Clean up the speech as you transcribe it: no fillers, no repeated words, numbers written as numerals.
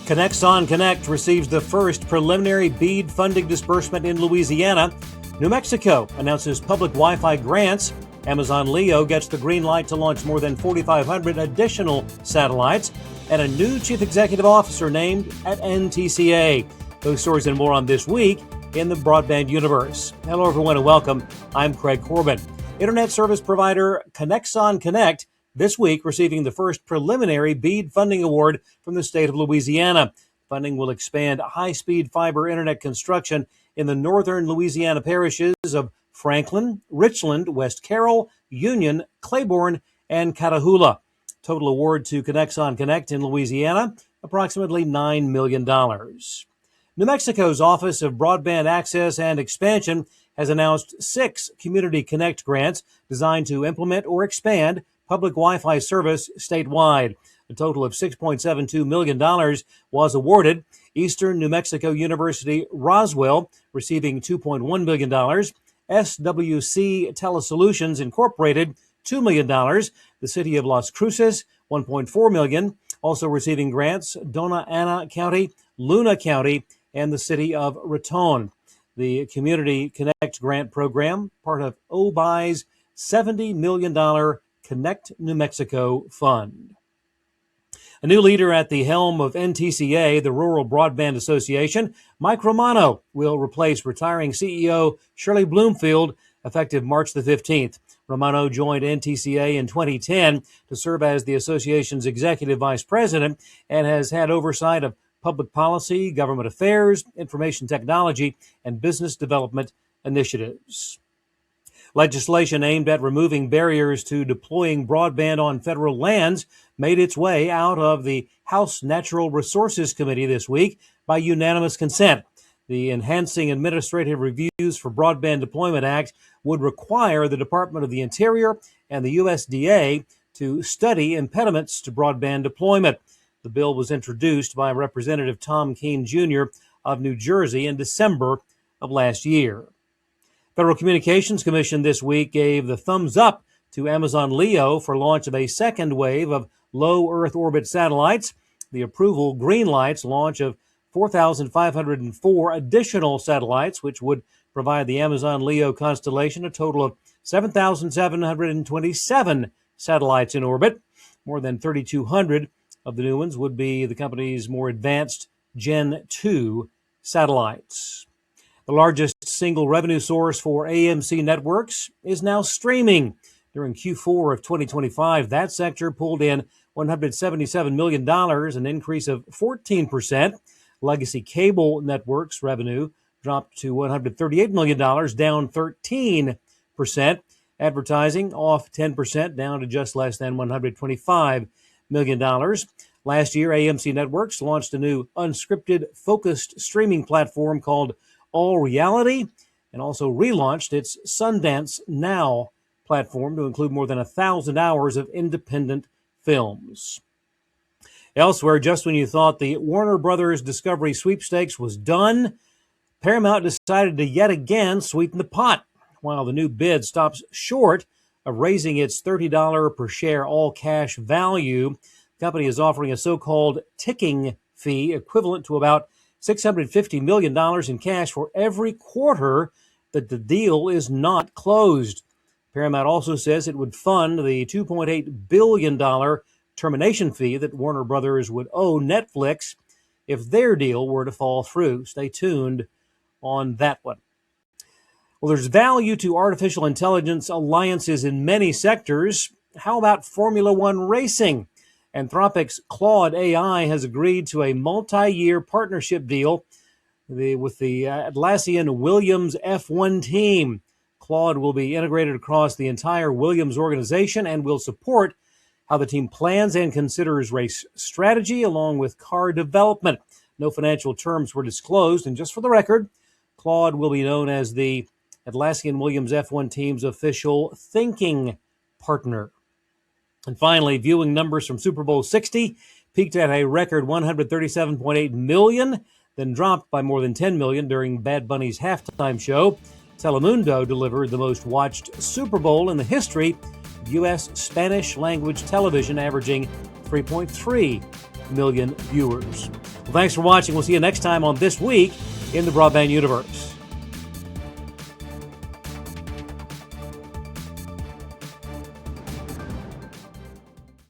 Connexon Connect receives the first preliminary BEAD funding disbursement in Louisiana. New Mexico announces public Wi-Fi grants. Amazon Leo gets the green light to launch more than 4,500 additional satellites. And a new chief executive officer named at NTCA. Those stories and more on This Week in the Broadband universe. Hello, everyone, and welcome. I'm Craig Corbin. Internet service provider Connexon Connect this week receiving the first preliminary BEAD funding award from the state of Louisiana. Funding will expand high-speed fiber internet construction in the northern Louisiana parishes of Franklin, Richland, West Carroll, Union, Claiborne, and Catahoula. Total award to Connexon Connect in Louisiana, approximately $9 million. New Mexico's Office of Broadband Access and Expansion has announced 6 Community Connect grants designed to implement or expand public Wi-Fi service statewide. A total of $6.72 million was awarded. Eastern New Mexico University Roswell receiving $2.1 million. SWC Telesolutions Incorporated, $2 million. The city of Las Cruces, $1.4 million. Also receiving grants, Dona Ana County, Luna County, and the city of Raton. The Community Connect Grant Program, part of OBI's $70 million Connect New Mexico Fund. A new leader at the helm of NTCA, the Rural Broadband Association, Mike Romano, will replace retiring CEO Shirley Bloomfield effective March the 15th. Romano joined NTCA in 2010 to serve as the association's executive vice president and has had oversight of public policy, government affairs, information technology, and business development initiatives. Legislation aimed at removing barriers to deploying broadband on federal lands made its way out of the House Natural Resources Committee this week by unanimous consent. The Enhancing Administrative Reviews for Broadband Deployment Act would require the Department of the Interior and the USDA to study impediments to broadband deployment. The bill was introduced by Representative Tom Keene Jr. of New Jersey in December of last year. Federal Communications Commission this week gave the thumbs up to Amazon Leo for launch of a second wave of low Earth orbit satellites. The approval greenlights launch of 4,504 additional satellites, which would provide the Amazon Leo constellation a total of 7,727 satellites in orbit. More than 3,200 of the new ones would be the company's more advanced Gen 2 satellites. The largest single revenue source for AMC Networks is now streaming. During Q4 of 2025, that sector pulled in $177 million, an increase of 14%. Legacy cable networks revenue dropped to $138 million, down 13%. Advertising off 10%, down to just less than $125 million. Last year, AMC Networks launched a new unscripted, focused streaming platform called All Reality, and also relaunched its Sundance Now platform to include more than 1,000 hours of independent films. Elsewhere, just when you thought the Warner Brothers Discovery sweepstakes was done, Paramount decided to yet again sweeten the pot. While the new bid stops short of raising its $30 per share all-cash value, the company is offering a so-called ticking fee equivalent to about $650 million in cash for every quarter that the deal is not closed. Paramount also says it would fund the $2.8 billion termination fee that Warner Brothers would owe Netflix if their deal were to fall through. Stay tuned on that one. Well, there's value to artificial intelligence alliances in many sectors. How about Formula One racing? Anthropic's Claude AI has agreed to a multi-year partnership deal with the Atlassian Williams F1 team. Claude will be integrated across the entire Williams organization and will support how the team plans and considers race strategy along with car development. No financial terms were disclosed, and just for the record, Claude will be known as the Atlassian Williams F1 team's official thinking partner. And finally, viewing numbers from Super Bowl 60 peaked at a record 137.8 million, then dropped by more than 10 million during Bad Bunny's halftime show. Telemundo delivered the most watched Super Bowl in the history of U.S. Spanish language television, averaging 3.3 million viewers. Well, thanks for watching. We'll see you next time on This Week in the Broadband Universe.